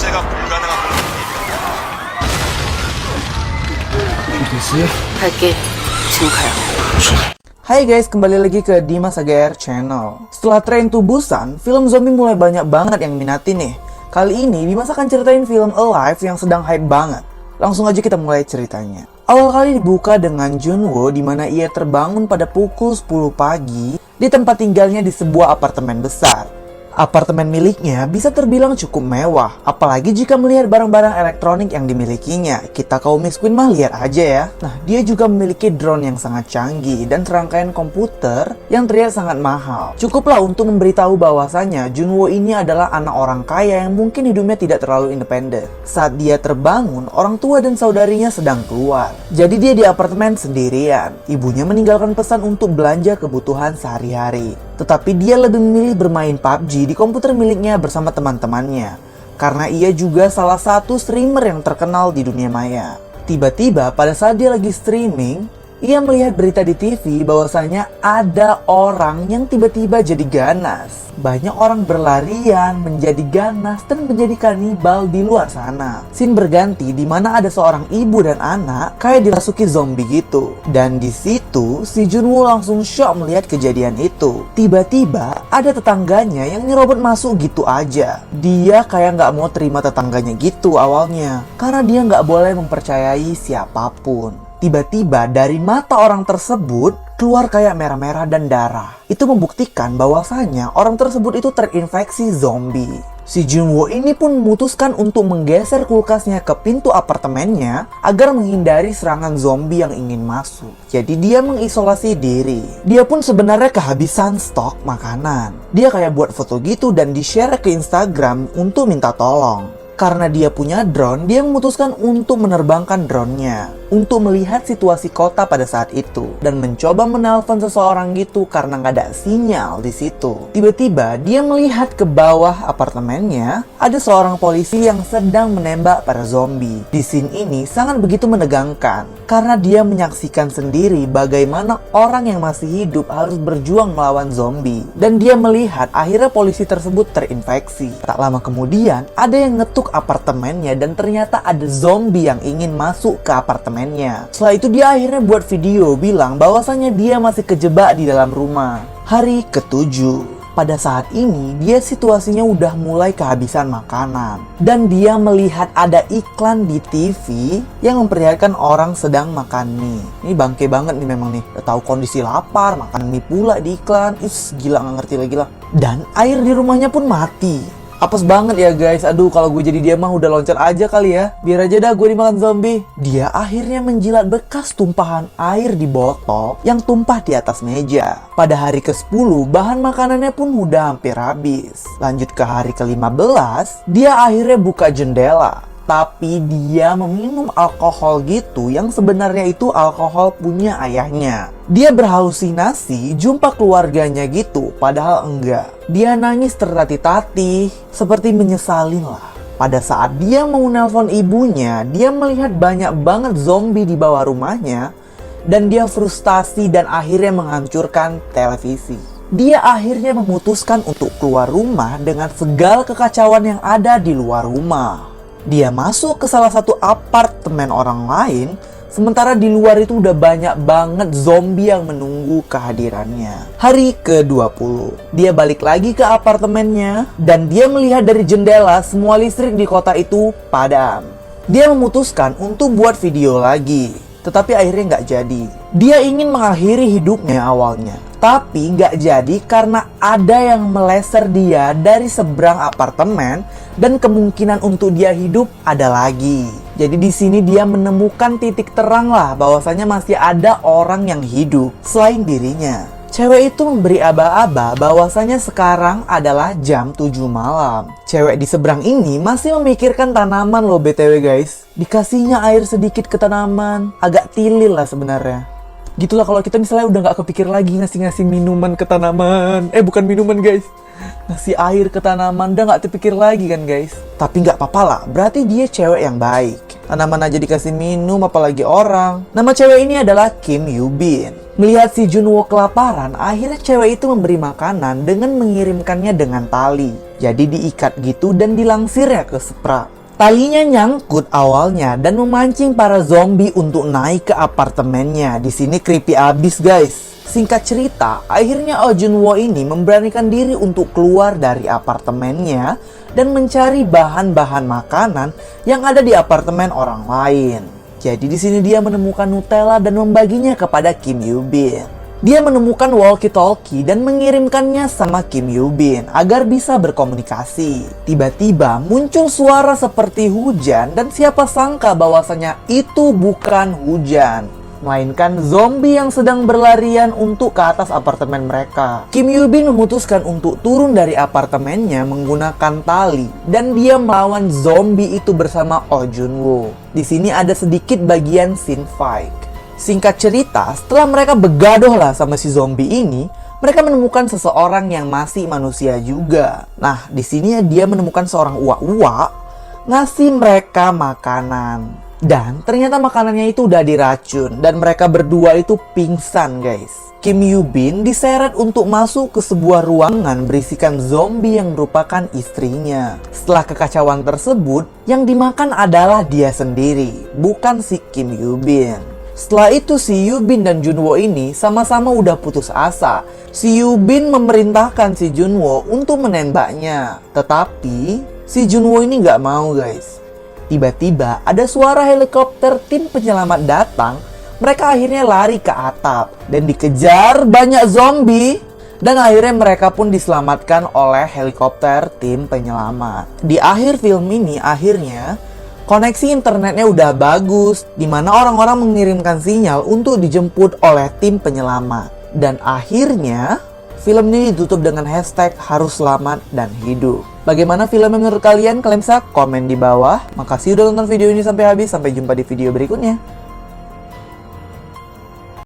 대체가 불가능한 Gitu sih. 갈게. 지금 가요. Hai guys, kembali lagi ke Dimas AGR Channel. Setelah Train to Busan, film zombie mulai banyak banget yang minati nih. Kali ini Dimas akan ceritain film Alive yang sedang hype banget. Langsung aja kita mulai ceritanya. Awal kali dibuka dengan Junwoo, di mana ia terbangun pada pukul 10 pagi di tempat tinggalnya di sebuah apartemen besar. Apartemen miliknya bisa terbilang cukup mewah, apalagi jika melihat barang-barang elektronik yang dimilikinya. Kita kaum Miss Queen mah lihat aja ya. Nah, dia juga memiliki drone yang sangat canggih dan serangkaian komputer yang terlihat sangat mahal. Cukuplah untuk memberitahu bahwasanya Junwoo ini adalah anak orang kaya yang mungkin hidupnya tidak terlalu independen. Saat dia terbangun, orang tua dan saudarinya sedang keluar. Jadi dia di apartemen sendirian. Ibunya meninggalkan pesan untuk belanja kebutuhan sehari-hari. Tetapi dia lebih memilih bermain PUBG di komputer miliknya bersama teman-temannya. Karena ia juga salah satu streamer yang terkenal di dunia maya. Tiba-tiba pada saat dia lagi streaming, ia melihat berita di TV bahwasanya ada orang yang tiba-tiba jadi ganas. Banyak orang berlarian, menjadi ganas, dan menjadi kanibal di luar sana. Scene berganti di mana ada seorang ibu dan anak kayak dirasuki zombie gitu. Dan di situ si Junwoo langsung shock melihat kejadian itu. Tiba-tiba ada tetangganya yang nyerobot masuk gitu aja. Dia kayak nggak mau terima tetangganya gitu awalnya, karena dia nggak boleh mempercayai siapapun. Tiba-tiba dari mata orang tersebut keluar kayak merah-merah dan darah. Itu membuktikan bahwasanya orang tersebut itu terinfeksi zombie. Si Junwoo ini pun memutuskan untuk menggeser kulkasnya ke pintu apartemennya agar menghindari serangan zombie yang ingin masuk. Jadi dia mengisolasi diri. Dia pun sebenarnya kehabisan stok makanan. Dia kayak buat foto gitu dan di-share ke Instagram untuk minta tolong. Karena dia punya drone, dia memutuskan untuk menerbangkan drone-nya untuk melihat situasi kota pada saat itu dan mencoba menelpon seseorang gitu karena nggak ada sinyal di situ. Tiba-tiba dia melihat ke bawah apartemennya ada seorang polisi yang sedang menembak para zombie. Di scene ini sangat begitu menegangkan karena dia menyaksikan sendiri bagaimana orang yang masih hidup harus berjuang melawan zombie dan dia melihat akhirnya polisi tersebut terinfeksi. Tak lama kemudian ada yang ngetuk apartemennya dan ternyata ada zombie yang ingin masuk ke apartemennya. Setelah itu dia akhirnya buat video bilang bahwasanya dia masih kejebak di dalam rumah. Hari ke-7. Pada saat ini dia situasinya udah mulai kehabisan makanan dan dia melihat ada iklan di TV yang memperlihatkan orang sedang makan mie. Ini bangke banget nih memang nih. Udah tahu kondisi lapar, makan mie pula di iklan. Gila, nggak ngerti lagi lah. Dan air di rumahnya pun mati. Apes banget ya guys. Aduh, kalau gue jadi dia mah udah loncat aja kali ya. Biar aja dah gue dimakan zombie. Dia akhirnya menjilat bekas tumpahan air di botol yang tumpah di atas meja. Pada hari ke-10, bahan makanannya pun udah hampir habis. Lanjut ke hari ke-15, dia akhirnya buka jendela. Tapi dia meminum alkohol gitu yang sebenarnya itu alkohol punya ayahnya. Dia berhalusinasi jumpa keluarganya gitu, padahal enggak. Dia nangis tertatih-tatih, seperti menyesalin lah. Pada saat dia mau nelpon ibunya, dia melihat banyak banget zombie di bawah rumahnya. Dan dia frustasi dan akhirnya menghancurkan televisi. Dia akhirnya memutuskan untuk keluar rumah dengan segala kekacauan yang ada di luar rumah. Dia masuk ke salah satu apartemen orang lain, sementara di luar itu udah banyak banget zombie yang menunggu kehadirannya. Hari ke-20, dia balik lagi ke apartemennya dan dia melihat dari jendela semua listrik di kota itu padam. Dia memutuskan untuk buat video lagi, tetapi akhirnya nggak jadi. Dia ingin mengakhiri hidupnya awalnya, tapi nggak jadi karena ada yang meleser dia dari seberang apartemen dan kemungkinan untuk dia hidup ada lagi. Jadi di sini dia menemukan titik terang lah bahwasanya masih ada orang yang hidup selain dirinya. Cewek itu memberi aba-aba bahwasanya sekarang adalah jam 7 malam. Cewek di seberang ini masih memikirkan tanaman loh BTW guys. Dikasihnya air sedikit ke tanaman, agak tilil lah sebenarnya. Gitulah kalau kita misalnya udah gak kepikir lagi ngasih-ngasih minuman ke tanaman. Bukan minuman guys, ngasih air ke tanaman, udah gak terpikir lagi kan guys. Tapi gak apa-apa lah, berarti dia cewek yang baik. Tanaman aja dikasih minum, apalagi orang. Nama cewek ini adalah Kim Yoo-bin. Melihat si Junwoo kelaparan, akhirnya cewek itu memberi makanan dengan mengirimkannya dengan tali. Jadi diikat gitu dan dilangsirnya ke Supra. Talinya nyangkut awalnya dan memancing para zombie untuk naik ke apartemennya. Di sini creepy abis guys. Singkat cerita, akhirnya Oh Jun-woo ini memberanikan diri untuk keluar dari apartemennya dan mencari bahan-bahan makanan yang ada di apartemen orang lain. Jadi di sini dia menemukan Nutella dan membaginya kepada Kim Yoo Bin. Dia menemukan walkie-talkie dan mengirimkannya sama Kim Yoo Bin agar bisa berkomunikasi. Tiba-tiba muncul suara seperti hujan dan siapa sangka bahwasanya itu bukan hujan, melainkan zombie yang sedang berlarian untuk ke atas apartemen mereka. Kim Yoo Bin memutuskan untuk turun dari apartemennya menggunakan tali dan dia melawan zombie itu bersama Oh Jun-woo. Di sini ada sedikit bagian scene fight. Singkat cerita, setelah mereka begadoh lah sama si zombie ini, mereka menemukan seseorang yang masih manusia juga. Nah, di sini dia menemukan seorang uwa-uwa ngasih mereka makanan. Dan ternyata makanannya itu udah diracun dan mereka berdua itu pingsan, guys. Kim Yoo Bin diseret untuk masuk ke sebuah ruangan berisikan zombie yang merupakan istrinya. Setelah kekacauan tersebut, yang dimakan adalah dia sendiri, bukan si Kim Yoo Bin. Setelah itu si Yoo Bin dan Jun-woo ini sama-sama udah putus asa. Si Yoo Bin memerintahkan si Jun-woo untuk menembaknya. Tetapi si Jun-woo ini nggak mau guys. Tiba-tiba ada suara helikopter tim penyelamat datang. Mereka akhirnya lari ke atap dan dikejar banyak zombie. Dan akhirnya mereka pun diselamatkan oleh helikopter tim penyelamat. Di akhir film ini akhirnya koneksi internetnya udah bagus, di mana orang-orang mengirimkan sinyal untuk dijemput oleh tim penyelamat. Dan akhirnya, film ini ditutup dengan hashtag harus selamat dan hidup. Bagaimana filmnya menurut kalian? Kalian bisa komen di bawah. Makasih udah nonton video ini sampai habis. Sampai jumpa di video berikutnya.